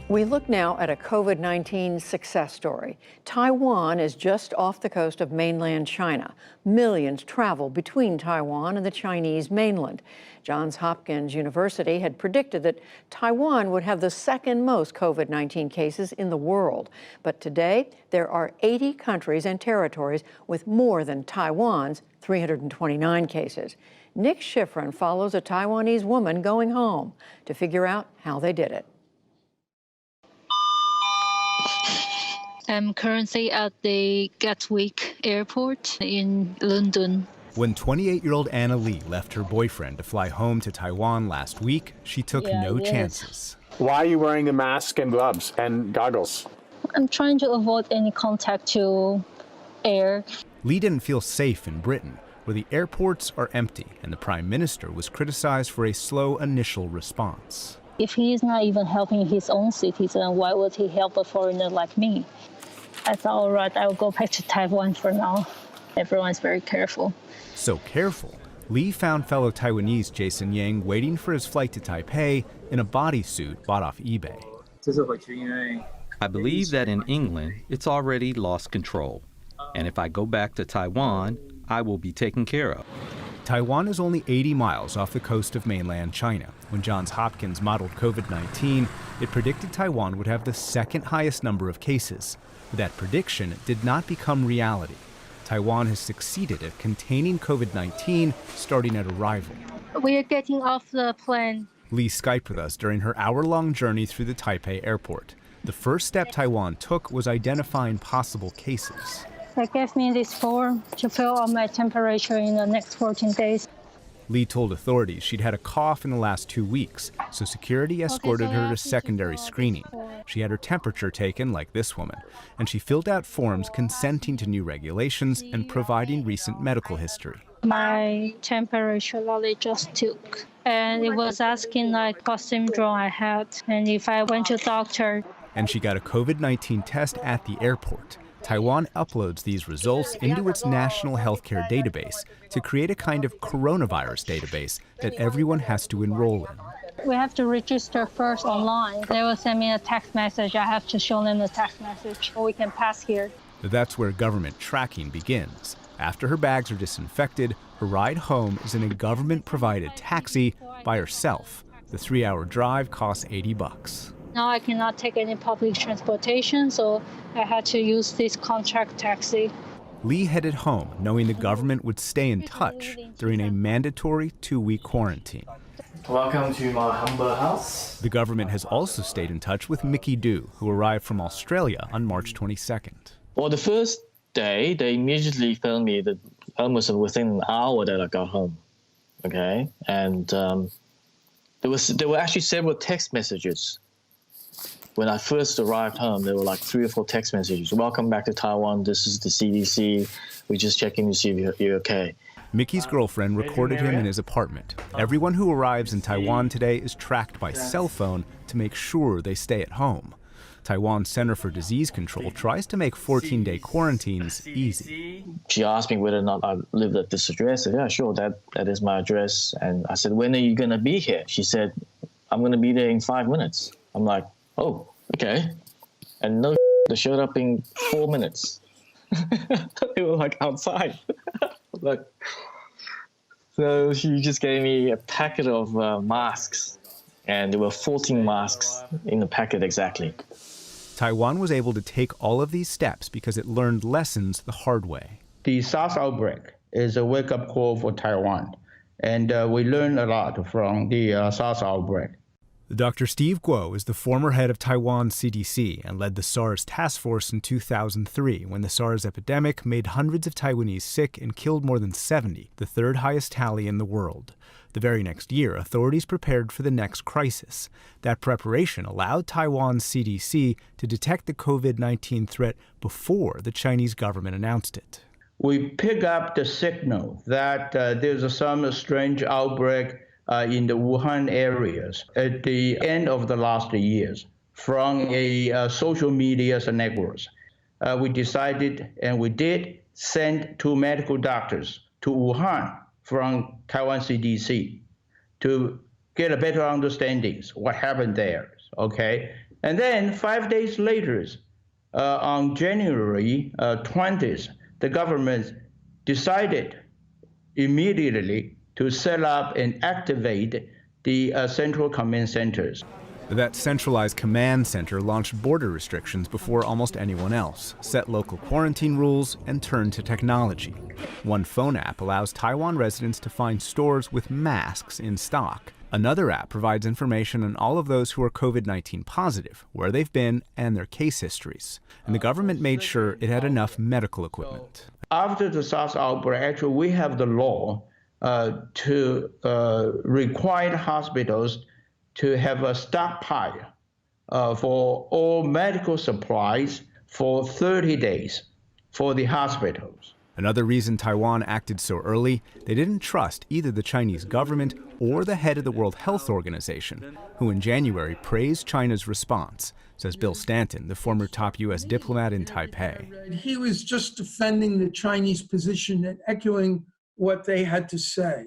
We look now at a COVID-19 success story. Taiwan is just off the coast of mainland China. Millions travel between Taiwan and the Chinese mainland. Johns Hopkins University had predicted that Taiwan would have the second most COVID-19 cases in the world. But today, there are 80 countries and territories with more than Taiwan's 329 cases. Nick Schifrin follows a Taiwanese woman going home to figure out how they did it. I'm currently at the Gatwick Airport in London. When 28-year-old Anna Lee left her boyfriend to fly home to Taiwan last week, she took no chances. Why are you wearing a mask and gloves and goggles? I'm trying to avoid any contact to air. Lee didn't feel safe in Britain, where the airports are empty and the Prime Minister was criticized for a slow initial response. If he is not even helping his own citizen, why would he help a foreigner like me? I thought, all right, I'll go back to Taiwan for now. Everyone's very careful. So careful, Lee found fellow Taiwanese Jason Yang waiting for his flight to Taipei in a bodysuit bought off eBay. I believe that in England, it's already lost control. And if I go back to Taiwan, I will be taken care of. Taiwan is only 80 miles off the coast of mainland China. When Johns Hopkins modeled COVID-19, it predicted Taiwan would have the second highest number of cases. But that prediction did not become reality. Taiwan has succeeded at containing COVID-19 starting at arrival. We are getting off the plane. Lee Skyped with us during her hour-long journey through the Taipei airport. The first step Taiwan took was identifying possible cases. They gave me this form to fill out my temperature in the next 14 days. Lee told authorities she'd had a cough in the last 2 weeks, so security escorted her to secondary screening. She had her temperature taken, like this woman, and she filled out forms consenting to new regulations and providing recent medical history. My temperature they just took, and it was asking like what syndrome I had, and if I went to doctor. And she got a COVID-19 test at the airport. Taiwan uploads these results into its national healthcare database to create a kind of coronavirus database that everyone has to enroll in. We have to register first online. They will send me a text message. I have to show them the text message. We can pass here. That's where government tracking begins. After her bags are disinfected, her ride home is in a government-provided taxi by herself. The 3-hour drive costs $80. Now I cannot take any public transportation, so I had to use this contract taxi. Lee headed home, knowing the government would stay in touch during a mandatory 2-week quarantine. Welcome to my humble house. The government has also stayed in touch with Mickey Du, who arrived from Australia on March 22nd. Well, the first day, they immediately phoned me that almost within an hour that I got home. Okay, and there were actually several text messages. When I first arrived home, there were like 3 or 4 text messages. Welcome back to Taiwan. This is the CDC. We're just checking to see if you're okay. Mickey's girlfriend recorded him in his apartment. Everyone who arrives in Taiwan today is tracked by cell phone to make sure they stay at home. Taiwan's Center for Disease Control tries to make 14-day quarantines easy. She asked me whether or not I lived at this address. I said, yeah, sure, that is my address. And I said, when are you going to be here? She said, I'm going to be there in 5 minutes. I'm like, oh, okay. And no, they showed up in 4 minutes. They were like outside. Like, so she just gave me a packet of masks, and there were 14 masks in the packet exactly. Taiwan was able to take all of these steps because it learned lessons the hard way. The SARS outbreak is a wake-up call for Taiwan, and we learned a lot from the SARS outbreak. Dr. Steve Guo is the former head of Taiwan's CDC and led the SARS task force in 2003 when the SARS epidemic made hundreds of Taiwanese sick and killed more than 70, the third highest tally in the world. The very next year, authorities prepared for the next crisis. That preparation allowed Taiwan's CDC to detect the COVID-19 threat before the Chinese government announced it. We pick up the signal that there's some strange outbreak in the Wuhan areas at the end of the last years from a social media networks. We decided, and we did, send 2 medical doctors to Wuhan from Taiwan CDC to get a better understanding what happened there, okay? And then 5 days later, on January 20th, the government decided immediately to set up and activate the central command centers. That centralized command center launched border restrictions before almost anyone else, set local quarantine rules, and turned to technology. One phone app allows Taiwan residents to find stores with masks in stock. Another app provides information on all of those who are COVID-19 positive, where they've been, and their case histories. And the government made sure it had enough medical equipment. After the SARS outbreak, actually, we have the law to require hospitals to have a stockpile for all medical supplies for 30 days for the hospitals. Another reason Taiwan acted so early, they didn't trust either the Chinese government or the head of the World Health Organization, who in January praised China's response, says Bill Stanton, the former top U.S. diplomat in Taipei. He was just defending the Chinese position and echoing what they had to say.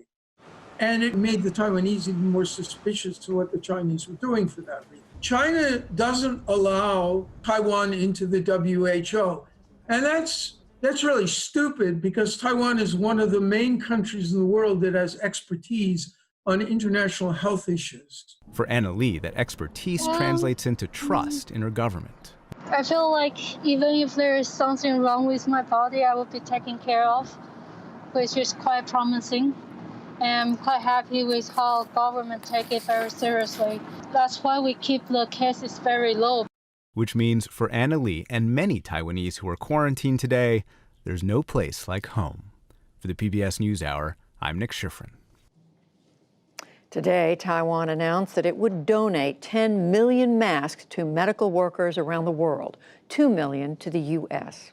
And it made the Taiwanese even more suspicious to what the Chinese were doing for that reason. China doesn't allow Taiwan into the WHO. And that's really stupid, because Taiwan is one of the main countries in the world that has expertise on international health issues. For Anna Lee, that expertise translates into trust in her government. I feel like even if there is something wrong with my body, I will be taken care of, which is quite promising. And I'm quite happy with how government take it very seriously. That's why we keep the cases very low. Which means for Anna Lee and many Taiwanese who are quarantined today, there's no place like home. For the PBS NewsHour, I'm Nick Schifrin. Today, Taiwan announced that it would donate 10 million masks to medical workers around the world, 2 million to the U.S.